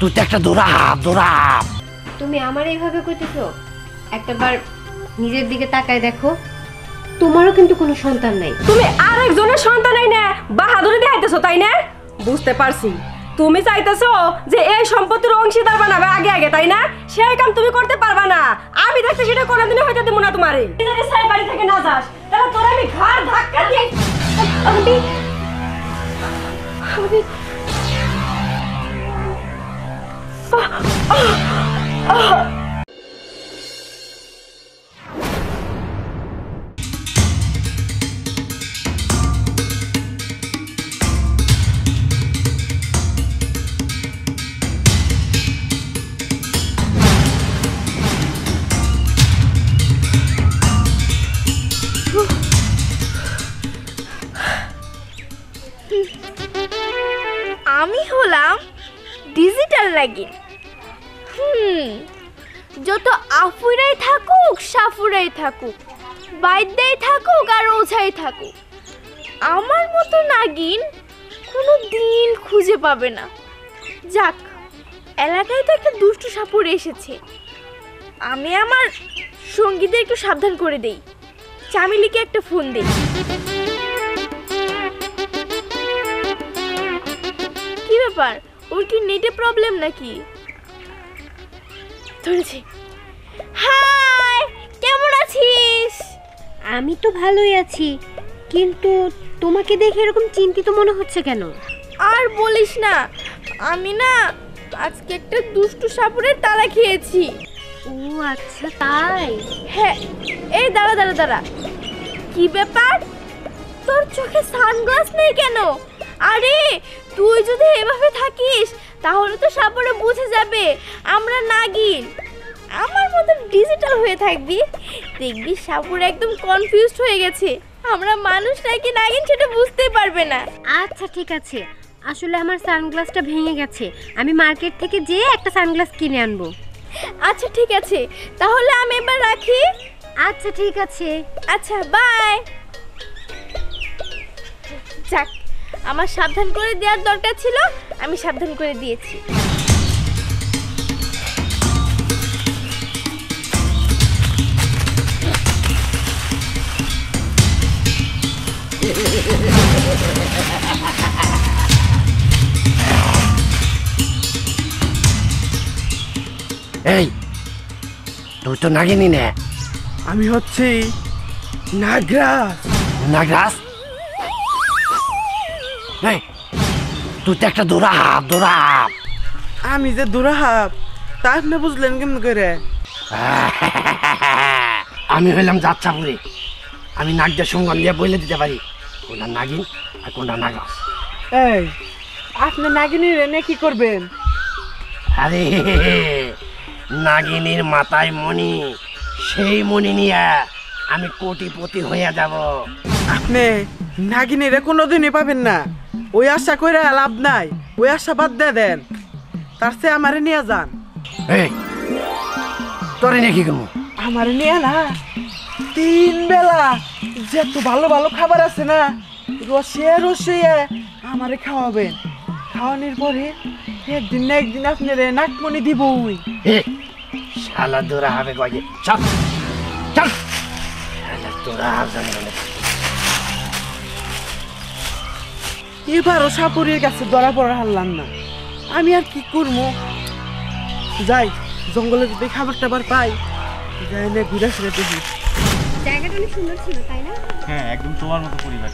তুই তো একটা দৌড়াপ। তুমি আমার এইভাবে কইতেছো, একটাবার নিজের দিকে তাকায় দেখো, তোমারও কিন্তু কোনো সন্তান নাই। তুমি আরেকজনের সন্তান না বাহাদুরি দেখাইতেছো, তাই না? বুঝতে পারছি, তুমি চাইতেছো যে এই সম্পত্তির অংশীদার বানাবে আগে আগে, তাই না? সেই কাম তুমি করতে পারবা না। আমি দেখতে সেটা কোনোদিনও হইতে দেব না তোমারে। যদি সাই বাড়ি থেকে না যাস তাহলে তোর আমি ঘাড় ধাক্কা দিয়ে আমি হলাম ডিজিটাল নাগিন। যত আফুরাই থাকুক সাফুরাই থাকুক, বাইদ্যাই থাকুক আর ওঝাই থাকুক, আমার মতো নাগিন কোনো দিন খুঁজে পাবে না। যাক, এলাকায় তো একটা দুষ্টু সাপুরে এসেছে, আমি আমার সঙ্গীদের একটু সাবধান করে দেই। চামেলিকে একটা ফোন দেই। কি ব্যাপার, ওর কি নেটে প্রবলেম নাকি? ধরেছি। হাই, কেমন আছিস? আমি তো ভালোই আছি, কিন্তু তোমাকে দেখে এরকম চিন্তিত মনে হচ্ছে কেন? আর বলিস না, আমি না আজকে একটা দুষ্টু সাপুরের তালা খেয়েছি। ও আচ্ছা, তাই? হ্যাঁ, এই দাঁড়া দাঁড়া দাঁড়া, কি ব্যাপার, তোর চোখে সানগ্লাস নেই কেন? আরে তুই যদি এভাবে থাকিস তাহলে তো সাপুরে বুঝে যাবে আমরা নাগিন। আমার মতো ডিজিটাল হয়ে থাকবি, দেখবি সাপুরে একদম কনফিউজড হয়ে গেছে, আমরা মানুষ নাকি নাগিন সেটা বুঝতেই পারবে না। আচ্ছা ঠিক আছে, আসলে আমার সানগ্লাসটা ভেঙে গেছে, আমি মার্কেট থেকে যেয়ে একটা সানগ্লাস কিনে আনবো। আচ্ছা ঠিক আছে, তাহলে আমি এবার রাখি। আচ্ছা ঠিক আছে। আচ্ছা বাই। যাক, আমার সাবধান করে দেওয়ার দরকার ছিল, আমি সাবধান করে দিয়েছি। এই তুই তো নাগিনি নে। আমি হচ্ছি নাগরাজ। নাগরাজ? এই তুই তো একটা দৌড়াপ। আমি যে দুরাহাব তা আপনি বুঝলেন কেমন করে? আমি হইলাম যাত্রাপুরি, আমি নাগদের সঙ্গন দিয়ে বলে দিতে পারি কোনটা নাগিন আর কোনটা নাগরাজ। এই আপনি নাগিনীর এনে কি করবেন? আরে নাগিনীর মাথায় মণি, সেই মণি নিয়ে আমি কোটিপতি হয়ে যাব। আপনি নাগিনীর কোনোদিনই পাবেন না, ওই আশা কইরা লাভ নাই, ওই আশা বাদ দিয়ে দেন, তার চেয়ে আমারে নিয়ে যান। এই তোরে নিয়ে কি করবো? আমারে নিয়ে না 3 বেলা যত ভালো ভালো খাবার আছে না, রসিয়ে আমারে খাওয়াবেন। খাওয়ানোর পরে একদিন না একদিন আপনার নাকমণি দিবই। শালা দৌড়া হবে কয়ে, চল চল, শালা দৌড়া হবে। এবারও সাপুরের কাছে ধরা পড়া হারলাম না, আমি আর কি করবো? যাই, জঙ্গলে যদি খাবার টাবার পাই, যাই না ঘুরে ফিরে দেখি। জায়গাটা অনেক সুন্দর ছিল, তাই না? হ্যাঁ, একদম তোমার মতো পরিবার।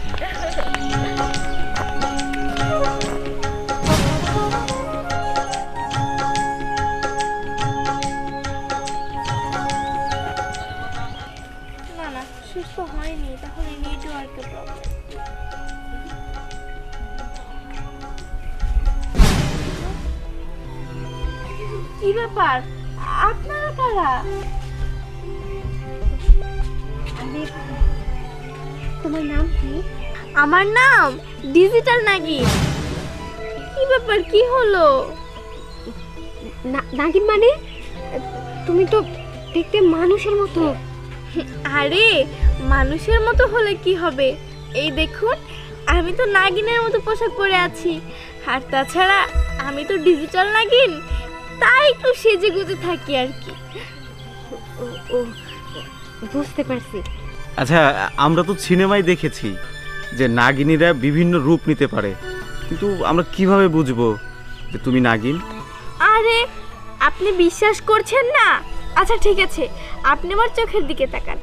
না না, সুস্থ হয়নি, তাহলে নেটওয়ার্কের প্রবলেম। কি ব্যাপার, আপনারা কারা? তোমার নাম কি? আমার নাম ডিজিটাল নাগিন। কি ব্যাপার, কি হলো? নাগিন মানে? তুমি তো দেখতে মানুষের মতো। আরে মানুষের মতো হলে কি হবে, এই দেখুন আমি তো নাগিনের মতো পোশাক পরে আছি, আর তাছাড়া আমি তো ডিজিটাল নাগিন, তাই একটু সেজে গুজে থাকি আর কি। ও বুঝতে পারছি। আচ্ছা, আমরা তো সিনেমায় দেখেছি যে নাগিনীরা বিভিন্ন রূপ নিতে পারে, কিন্তু আমরা কিভাবে বুঝবো যে তুমি নাগিন? আরে আপনি বিশ্বাস করছেন না? আচ্ছা ঠিক আছে, আপনি আমার চোখের দিকে তাকান।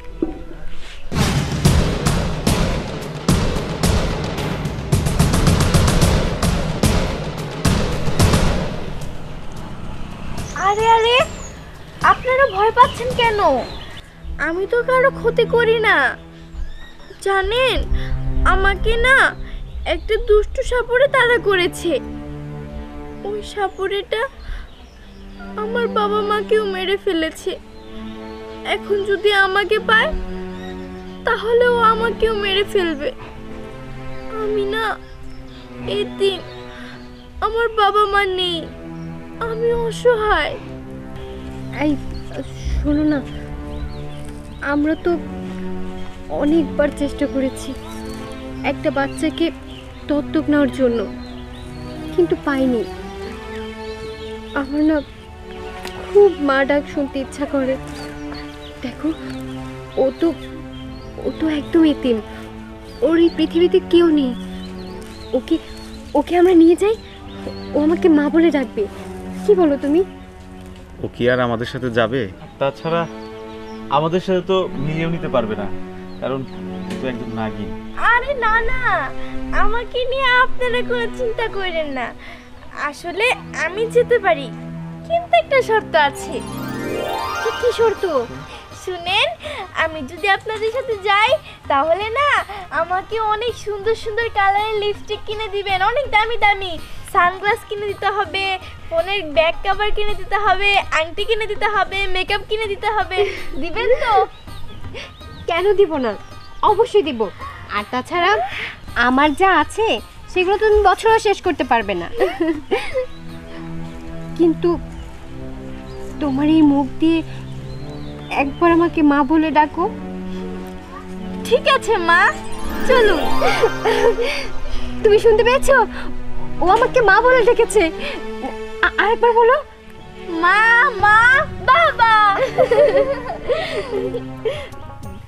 আরে আরে আপনারা ভয় পাচ্ছেন কেন? আমি তো কারো ক্ষতি করি না। জানেন, আমাকে না একটা দুষ্টু সাপুড়ে তাড়া করেছে। ওই সাপুড়েটা আমার বাবা মাকেও মেরে ফেলেছে। এখন যদি আমাকে পায় তাহলে ও আমাকেও মেরে ফেলবে। আমি না এতিম, আমার বাবা মা নেই, আমি অসহায়। এই শোনো না, আমরা তো অনেকবার চেষ্টা করেছি একটা বাচ্চাকে দত্তক নেওয়ার জন্য, কিন্তু পাইনি। আমার না খুব মা ডাক শুনতে ইচ্ছা করে। দেখো, ও তো একদম এতিম, ওর এই পৃথিবীতে কেউ নেই। ওকে আমরা নিয়ে যাই, ও আমাকে মা বলে ডাকবে। কি বলো তুমি? ও কি আর আমাদের সাথে যাবে? তাছাড়া আমাদের সাথে তো মিলিয়েও নিতে পারবে না, কারণ তুমি একদম নাগিন। আরে না না, আমাকে নিয়ে আপনারা কোনো চিন্তা করেন না। আসলে আমি যেতে পারি, কিন্তু একটা শর্ত আছে। কি শর্ত? শুনেন, আমি যদি আপনাদের সাথে যাই তাহলে না আমাকে অনেক সুন্দর সুন্দর কালারের লিপস্টিক কিনে দিবেন, অনেক দামি দামি সানগ্লাস কিনে দিতে হবে, ফোনের ব্যাক কভার কিনে দিতে হবে, আংটি কিনে দিতে হবে, মেকআপ কিনে দিতে হবে। দিবেন তো? কেন দিব না, অবশ্যই দিব। আর তাছাড়া আমার যা আছে সেগুলো তো তুমি বছরও শেষ করতে পারবে না। কিন্তু তোমার এই মুখ দিয়ে একবার আমাকে মা বলে ডাকো। ঠিক আছে মা, চলুন। তুমি শুনতে পেয়েছো? ও আমাকে মা বলে ডেকেছে। আরেকবার বলো, মা মা বাবা।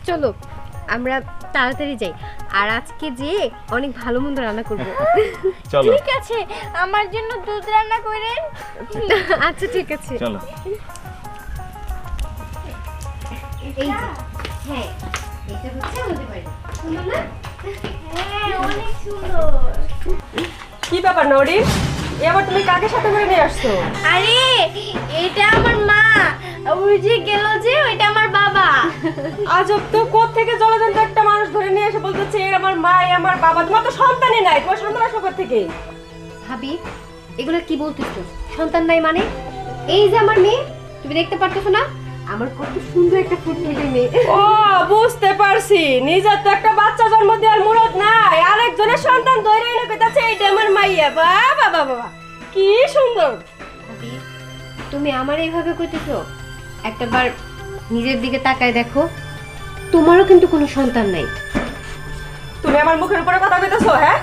চলো আমরা তাড়াতাড়ি যাই, আর আজকে যে অনেক ভালো মন্দ রান্না করবো। চলো। ঠিক আছে, আমার জন্য দুধ রান্না করেন। আচ্ছা ঠিক আছে, চলো। এই যে, হ্যাঁ এটা হচ্ছে আমাদের বাড়ি, সুন্দর না? হ্যাঁ, অনেক সুন্দর। কি ব্যাপার নরি, এবার তুমি কাকে সাথে করে নিয়ে আসছো? আরে এটা আমার মা, ওই যে গেল যে ওইটা আমার বাবা। আজব তো, কোত্থেকে জলজন্ত একটা মানুষ ধরে নিয়ে এসে বলতেছে এ আমার মা, এ আমার বাবা। তোমার তো সন্তানই নাই, তোমার সন্তান আসলো কোত্থেকে? ভাবি, এগুলো কি বলতেছো? সন্তান নাই মানে? এই যে আমার মেয়ে, তুমি দেখতে পারতেছো না আমার কত সুন্দর একটা ফুটফুটে মেয়ে? ও বুঝতে পারছি, নিজের তো একটা বাচ্চা জন্ম দেওয়ার মুরত নাই, আরেকজনের সন্তান ধরে এনে কইতাছে এইটা আমার মাইয়া। বাবা বাবা, কি সুন্দর। ভাবি, তুমি আমার এইভাবে কইতেছো? একটাবার নিজের দিকে তাকায় দেখো, তোমারও কিন্তু কোনো সন্তান নাই। তুমি আমার মুখের উপরে কথা কইতেছো? হ্যাঁ,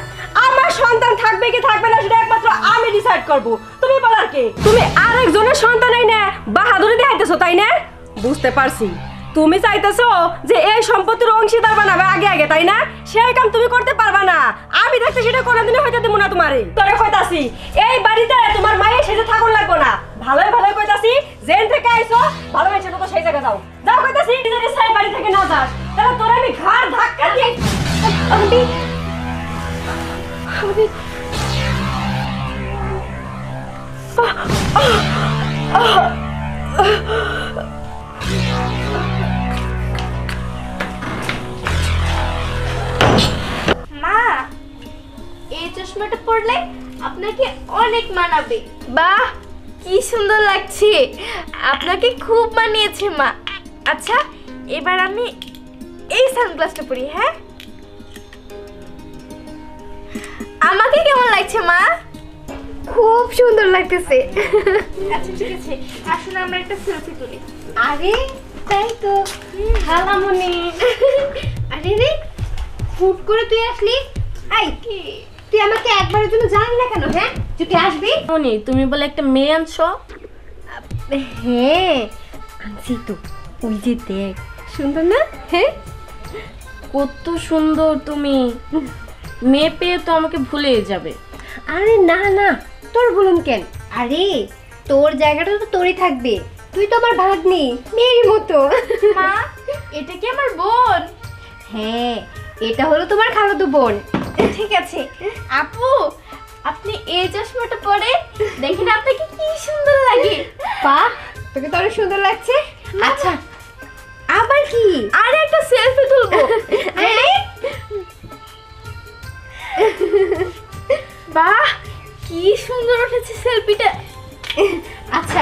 আমার সন্তান থাকবে কি থাকবে না সেটা একমাত্র আমি ডিসাইড করব। তুমি বলার কে? তুমি আরেকজনের সন্তানই না বাহাদুরি দেখাইতেছো, তাই না? বুঝতে পারছি, তুমি চাইতেছো যে এই সম্পত্তির অংশীদার বানাবে আগে আগে, তাই না? সেই কাম তুমি করতে পারবা না। আমি থাকতে সেটা কোনোদিনই হইতে দেব না তোমারে। তোরে কইতাছি, এই বাড়িতে তোমার মায়ের সেজে থাকুন লাগবো না। ভালোই ভালোই কইতাছি, যেন থেকে আইছো ভালো হয়েছে তো সেই জায়গা যাও। যাও কইতাছি, নিজের ইচ্ছায় বাড়ি থেকে না যাস, তাহলে তোরে আমি ঘাড় ধাক্কা দিয়ে। ভাবি, ভাবি, মা, এই চশমাটা পরলে আপনাকে অনেক মানাবে। বাহ, কি সুন্দর লাগছে, আপনাকে খুব মানিয়েছে মা। আচ্ছা, এবার আমি এই সানগ্লাসটা পরি। হ্যাঁ, আমাকে কেমন লাগছে মা? খুব সুন্দর লাগতেছে। আচ্ছা ঠিক আছে, আসুন আমরা একটা সেলফি তুলি। আরে তাই তো, খালামণি। আরে রে, ফুট করে তুই আসলি? এই তুই আমাকে একবারের জন্য জানালি না কেন? হ্যাঁ, যদি আসবি। মনি, তুমি বলে একটা মেয়ে আনছো? হ্যাঁ আনছি তো, ওই যে দেখ, সুন্দর না? হ্যাঁ কত সুন্দর তুমি, মেয়ে পেয়ে তো আমাকে ভুলে যাবে। আরে না না, তোর বলুন কেন? আরে তোর জায়গাটা তো তোরই থাকবে, তুই তো আমার ভাগ্নি, মেয়ের মতো। মা, এটা কি আমার বোন? হ্যাঁ, এটা হলো তোমার খালাতো বোন। ঠিক আছে আপু, আপনি এই চশমাটা পরে দেখেন আপনাকে কি সুন্দর লাগে। বাহ, তোকে তো অনেক সুন্দর লাগছে। আচ্ছা আবার কি? আর একটা সেলফি তুলবো। আরে, বাহ, কি সুন্দর উঠেছে সেলফিটা। আচ্ছা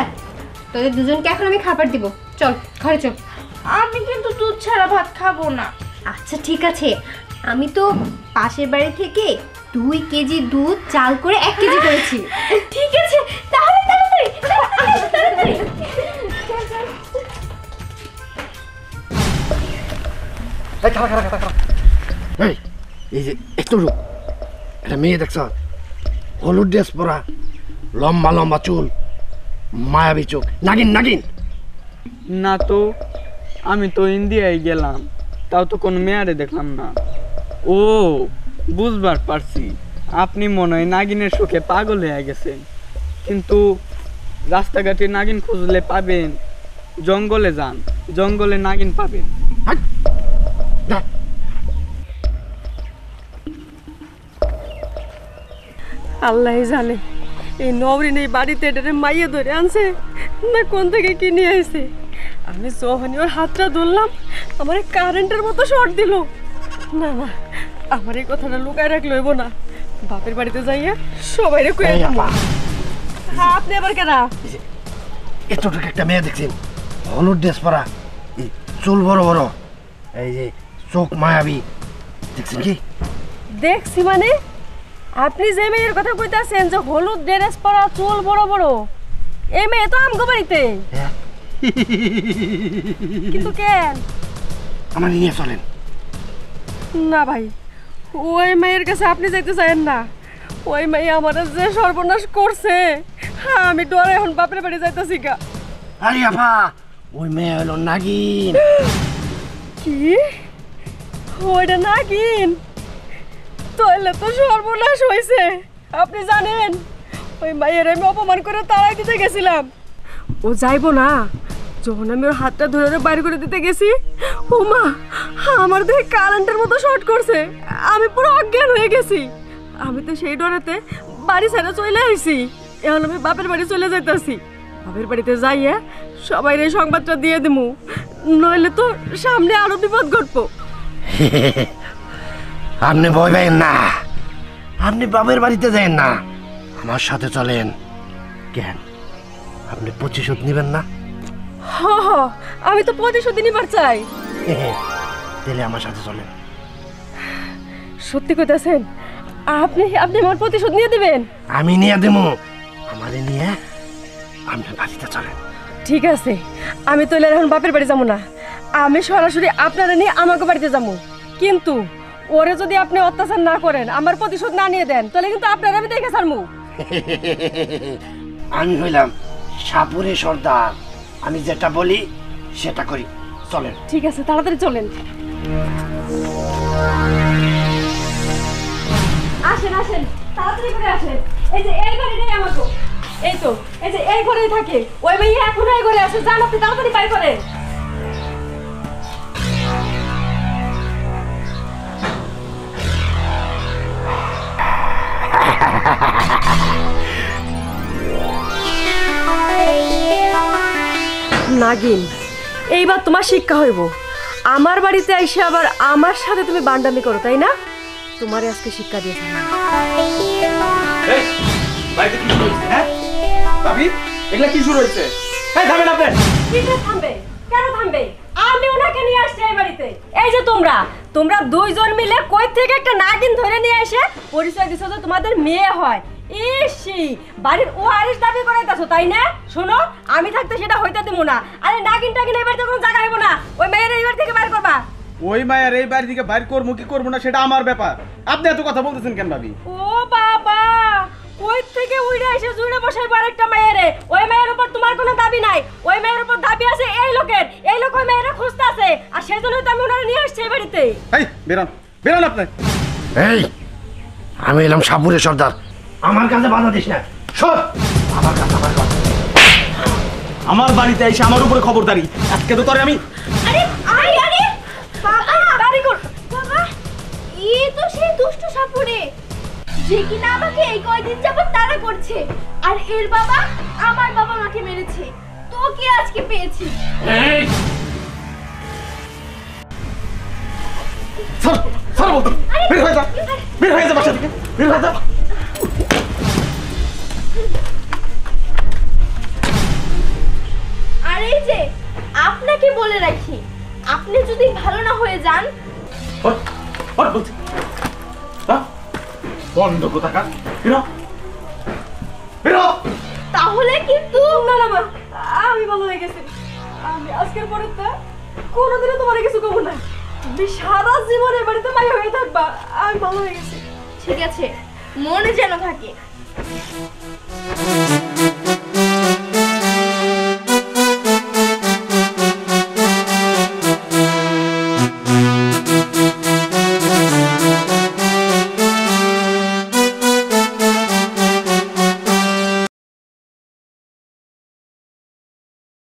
তোদের দুজনকে এখন আমি খাবার দিব, চল ঘরে চল। আমি কিন্তু দুধ ছাড়া ভাত খাবো না। আচ্ছা ঠিক আছে, আমি তো পাশের বাড়ি থেকে 2 কেজি দুধ চাল করে 1 কেজি করেছি। ঠিক আছে, তাহলে তাড়াতাড়ি তাড়াতাড়ি। এই যে একটু রূপ, একটা মেয়ে দেখছ, হলুদ ড্রেস পরা, লম্বা লম্বা চুল, মায়াবী চোখ, নাগিন নাগিন। না তো, আমি তো ইন্ডিয়ায় গেলাম, তাও তো কোনো মেয়ারে দেখলাম না। ও বুঝবার পারছি, আপনি মনে হয় নাগিনের সুখে পাগল হয়ে গেছেন। কিন্তু রাস্তাঘাটে নাগিন খুঁজলে পাবেন, জঙ্গলে যান, জঙ্গলে নাগিন পাবেন। হাট! যা। আল্লাহ জানে এই নবরিন এই বাড়িতে এটারে মাইয়ে ধরে আনছে না কোন থেকে কি নিয়ে আইছে। আমি যখনই ওর হাতটা ধরলাম আমার কারেন্টের মতো শর্ট দিল। না না, আমার এই কথাটা লুকায় রাখলে হইব না, বাপের বাড়িতে যাইয়া সবাইরে কইয়া এই দিমু। আপা, হ্যাঁ, আপনি আবার কেনা? এতটুকু একটা মেয়ে দেখছেন, হলুদ ড্রেস পরা, এই চুল বড় বড়, এই যে চোখ মায়াবী, দেখছেন কি? দেখছি মানে? আপনি যে মেয়ের কথা কইতাছেন যে হলুদ ড্রেস পরা, চুল বড় বড়, এই মেয়ে তো আমগো বাড়িতে। হ্যাঁ, কিন্তু কেন? আমার নিয়ে চলেন। না ভাই, ওই মেয়ের কাছে আপনি যাইতে চাইেন না। ওই মেয়ে আমার যে সর্বনাশ করছে, আমি ডরে এখন বাপের বাড়ি যাইতেছি গা। আরে আপা, ওই মেয়ে হলো নাগিন। কি? ওইটা নাগিন? তাহলে তো সর্বনাশ হয়েছে। আপনি জানেন ওই মায়ের আমি অপমান করে তাড়াই দিতে গেছিলাম, ও যাইবো না। যখন আমি ওর হাতটা ধরে বাইরে করে দিতে গেছি, ও মা, আমার দেহে কারেন্টের মতো শর্ট করছে, আমি পুরো অজ্ঞান হয়ে গেছি। আমি তো সেই ডরেতে বাড়ি ছেড়ে চলে আইছি। এখন আমি বাপের বাড়ি চলে যাইতাছি। বাপের বাড়িতে যাইয়া সবাই এই সংবাদটা দিয়ে দিমু, নইলে তো সামনে আরো বিপদ ঘটবো। আপনি ভয় পাইেন না, আপনি বাবার বাড়িতে যান না, আমার সাথে চলেন। কেন, আপনি প্রতিশোধ নেবেন না? হ হ, আমি তো প্রতিশোধ নিবার চাই। তাহলে আমার সাথে চলেন। সত্যি কইতাছেন? আপনি আপনি আমার প্রতিশোধ নিয়ে দিবেন? আমি নিয়ে দেবো, আমারে নিয়ে আপনার বাড়িতে চলেন। ঠিক আছে, আমি তো এখন বাপের বাড়ি যাবো না, আমি সরাসরি আপনারা নিয়ে আমাকে বাড়িতে যাবো। কিন্তু ওরে যদি আপনি অত্যাচার না করেন, আমার প্রতিশোধ না নিয়ে দেন, তাহলে কিন্তু আপনারা আমি দেখে ছাড়মু। আমি হইলাম সাপুরে সর্দার, আমি যেটা বলি সেটা করি, চলেন। ঠিক আছে, তাড়াতাড়ি চলেন। আসেন আসেন, তাড়াতাড়ি করে আসেন। এই যে এই ঘরে নেই আমাকে, এই তো এই যে এই ঘরেই থাকে। ওই মেয়ে এখন এই ঘরে আসে, যান আপনি তাড়াতাড়ি বাই করেন। নাগিন, এইবার তোমার শিক্ষা হইব। আমার বাড়িতে এসে আবার আমার সাথে তুমি বান্ডামি করো, তাই না? তোমারে আজকে শিক্ষা দিয়েছি। কি শুরু হয়েছে? থামবে? কেন থামবে? আমি ওনাকে নিয়ে আসছি এই বাড়িতে। এই যে তোমরা তোমরা দুইজন মিলে কই থেকে একটা নাগিন ধরে নিয়ে এসে পরিচয় দিছো যে তোমাদের মেয়ে হয়। ইসি, বাড়ির ওয়ারিশ দাবি করাইতাছো, তাই না? শোনো, আমি থাকতে সেটা হইতে দেবো না। আরে নাগিন টাগিন এই বাড়িতে কোনো জায়গা হইব না। ওই মেয়ের এই বাড়ি থেকে বাইর করবা। ওই মায়ের এই বাড়ি থেকে বাইর করবো কি করবো না সেটা আমার ব্যাপার। আপনি এত কথা বলতেছেন কেন ভাবি? ও বাবা, কই থেকে উইড়ে এসে জুড়ে বসাই আরেকটা মেয়েরে। ওই মেয়ের উপর তোমার কোনো দাবি নাই, ওই মেয়ের উপর দাবি আছে এই লোকের। এই লোক ওই মেয়েরা খুঁজতে আছে, আর সেই জন্যই তো আমি ওনারা নিয়ে আসছি এই বাড়িতে। এই বেরোন বেরোন আপনি। এই আমি এলাম সাপুরের সর্দার, আমার কাছে বাধা দিস না। সর আমার কাছে, আমার কাছে। আমার বাড়িতে এসে আমার উপরে খবরদারি, আজকে তো তোরে আমি। আরে আরে আরে বাবা, দাঁড়ি কর বাবা। এ তো সেই দুষ্ট সাপুরে যে কিনা আমাকে এই কয়দিন যাবত তাড়া করছে, আর এর বাবা আমার বাবা মাকে মেরেছে। তোকে আজকে পেয়েছি। এই সর সর বলতো, বের হয়ে যা, বের হয়ে যা বাসা থেকে, বের হয়ে যা। আর এই যে আপনাকে বলে রাখি, আপনি যদি ভালো না হয়ে যান, ওঠ, ওঠ বলছি। বন্ধ কোথাকার, বেরো বেরো। তাহলে কিন্তু না না মা, আমি ভালো হয়ে গেছি। আমি আজকের পরে তো কোনোদিনও তোমার কিছু কব না। তুমি সারা জীবন এই বাড়িতে মাইয়া হয়ে থাকবা। আমি ভালো হয়ে গেছি। ঠিক আছে, মনে যেন থাকে।